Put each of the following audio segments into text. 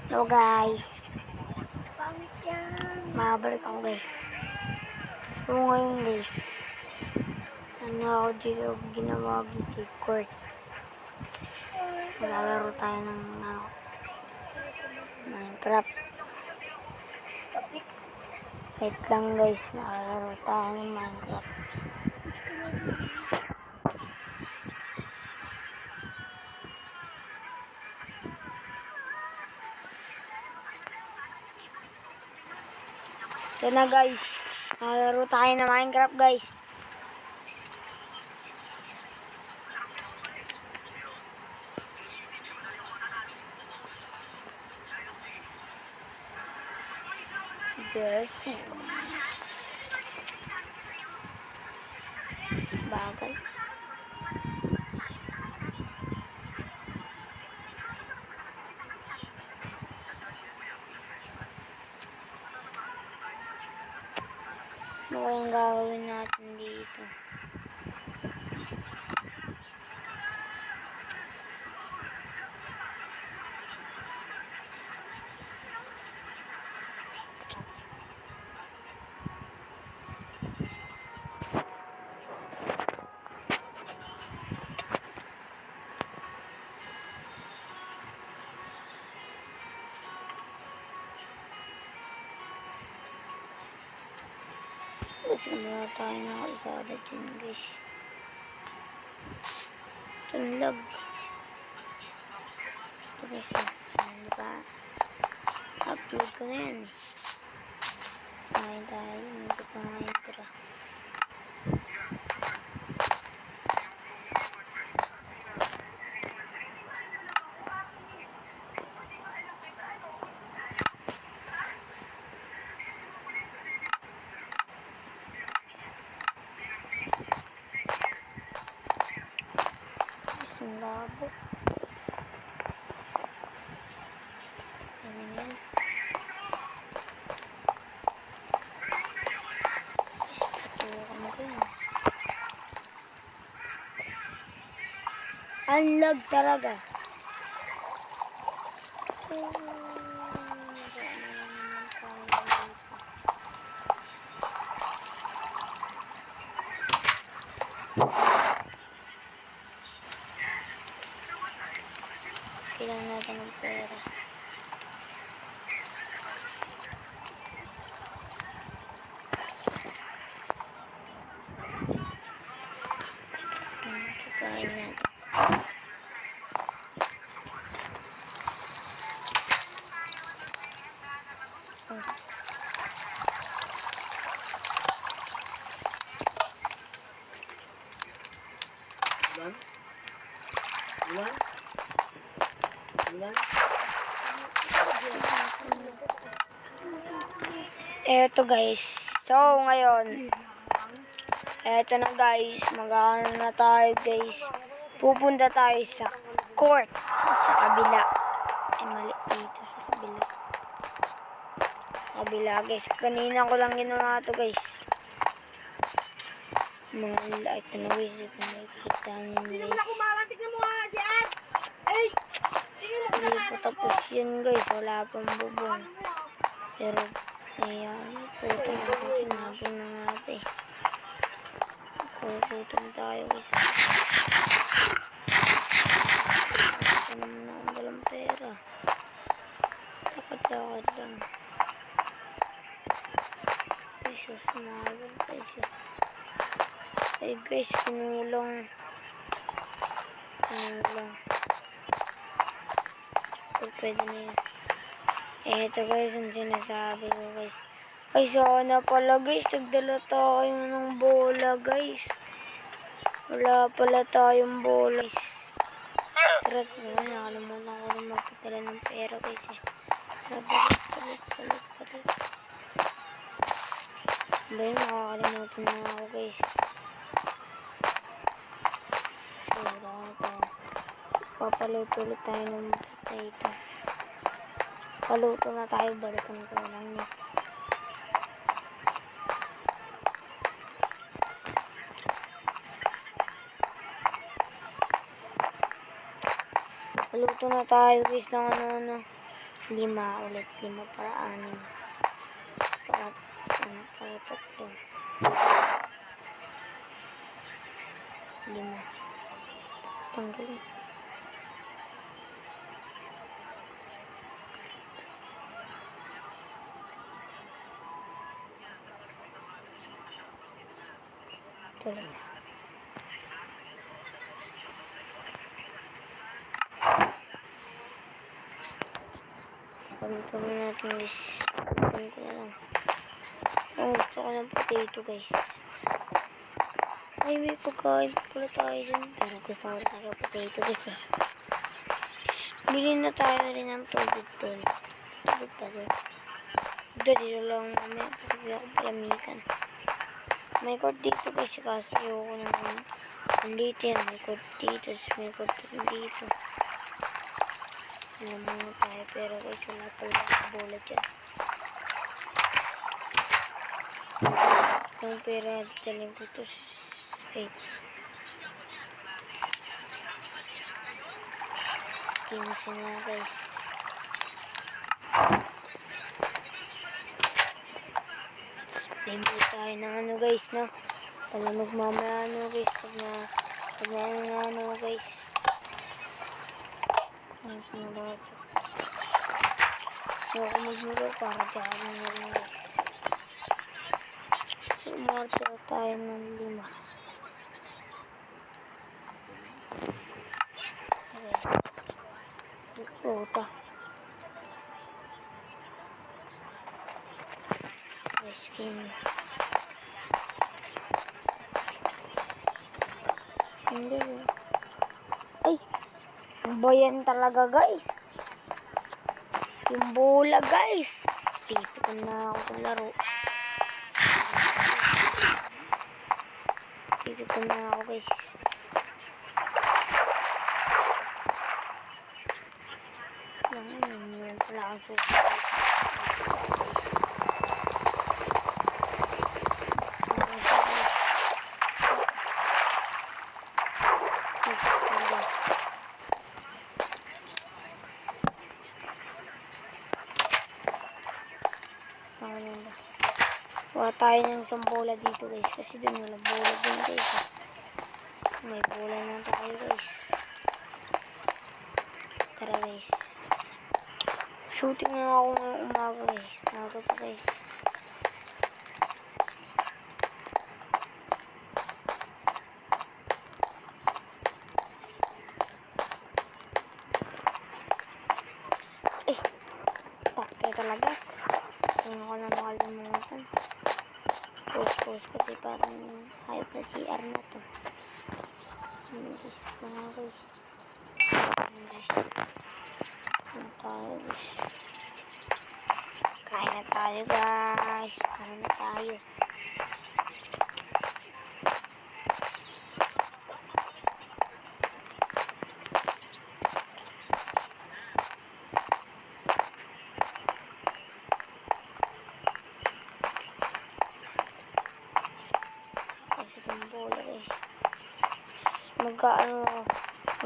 Hello guys, Pangit yan. mabalik ako guys. So ngayon guys, ano ako dito ginawa si Court. Maglalaro tayo ng Minecraft. Topic. Wait lang guys, nakalaro tayo ng Minecraft. Ito na guys, nakalaro tayo ng Minecraft guys. Yes. Bagay. Ano kayang gagawin natin dito? Simula tayo ng kalsada dyan guys. Ito yung lag. Ito guys, hindi pa upload ko na yan eh. Ngayon tayo, hindi pa ngayon tira. Isang labo. Ano yan? Patukan ko yun. Ang lag talaga. Kailangan natin ng pera. Kapain natin. Eto guys. So ngayon, eto na guys. Mag-ano na tayo guys. Pupunta tayo sa court. Sa kabila. Ay mali dito sa kabila. Kabila guys. Kanina ko lang ginawa ito guys. Mga light na guys. Kung makikita nyo guys. Tignan mo nga dyan. Ay! Hindi pa tapos yun guys. Wala pang bubong. Pero ayan. Putong na natin. Putong tayo guys. Ito naman akong dalang pera. Takad-takad lang. Peso, sumabog peso. Ay guys, kinulang. Pwede na yun. Eto guys, ang sinasabi ko guys. Ay sana pala guys, nagdala tayo ng bola guys. Wala pala tayong bola guys. Tara, nakalimutan ko rin magdala ng pera guys eh. Balik. Ba yun, nakakalimutan na ako guys. So, wala ito. Papaluto ulit tayo ng potato. Paluto na tayo, balikan ko lang yun. Paluto na tayo guys ng ano. 5 ulit. 5 para 6. Para 3. 5. Tanggalin. Tuloy na. Pagkakita natin guys. Pagkakita ko na lang. Oh, gusto ko ng potato guys. Ay, may pagkain pala tayo dun. Pero gusto ko tayo potato guys eh. Bilhin na tayo rin ng tubig dun. Tubig pa dun. Dito lang mamaya. Pagkabi ako palamikan. May cord dito guys. Kaso ayoko naman. Andito yan. May cord dito. May cord dito. Alam mo na tayo. Pero guys wala pala bola dyan. Yung pera dito ko ito. 8. 15 na guys. Bibili tayo ng ano guys no. Pala magmamaya ano guys. Pag na ano guys. Ang sumulat. Huwag ko magmuro para dyan na rin guys. Sumorter tayo ng 5. Puta. Skin. Hindi. Ay! Ang bayan talaga guys. Yung bola guys. Pipikon na ako sa laro. Pipikon na ako guys. Yan pala ang susunod. Wala tayo ng isang bola dito guys. Kasi dun wala bola din guys. May bola na tayo guys. Tara guys. Shooting na ako ngayong umaga guys. Umaga pa guys. Pakte talaga. Tingnan ko na makalimutan. Post kasi parang hype na GR na to. English mga guys. English. Ano tayo guys. Kain na tayo guys. Kain na tayo.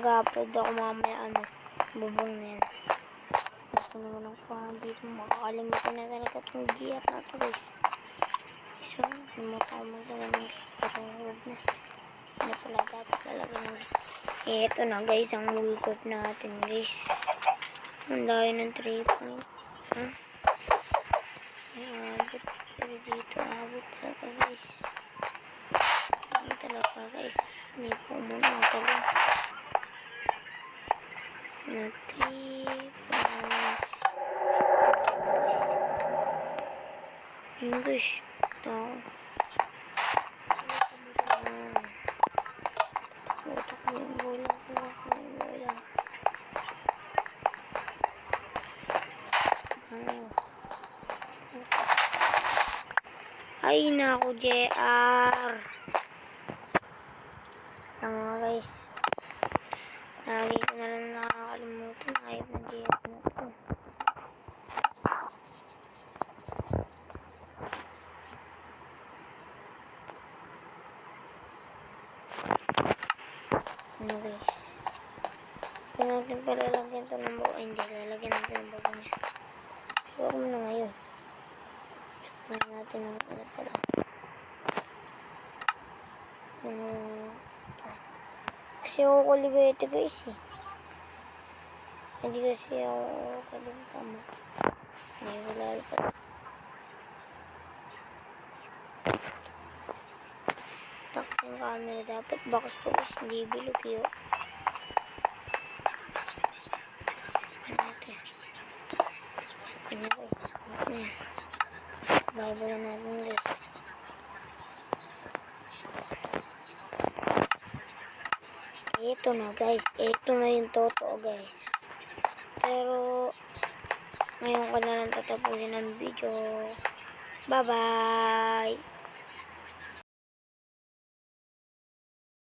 Mag-upload ako mamaya bubong na yan. Gusto naman ang pahan dito. Makakalimutan na talaga itong gear na ito guys. So, lumakawag magdala ng pero huwag na. Ano pala dapat talaga nyo. Eto na guys, ang mulkot natin guys. Ang layo ng 3 point. Ha? Ay, abot. Pero dito, abot talaga guys. Abot talaga guys. May pumunong talong. Na 3 points. English. Down. Utak mo yung bola. Ay, naku, JR. Mga guys. Lagi ko na lang nakakalimutan. Ayop na JR na ito. Ano guys? Kaya natin natin pa lalagyan ito ng buo. Ay, hindi. Lalagyan natin ng bago niya. Huwag mo na ngayon. Huwag natin ng ano pala. Kasi ako kulibete guys eh. Hindi kasi ako kalibama. May wala pa. Takot yung camera. Dapat box to guys. Hindi bilog yun. Ano ba eh? Bible na natin guys. Ito na guys. Ito na yung totoo guys. Pero ngayon ko na lang tatapusin ang video. Bye bye!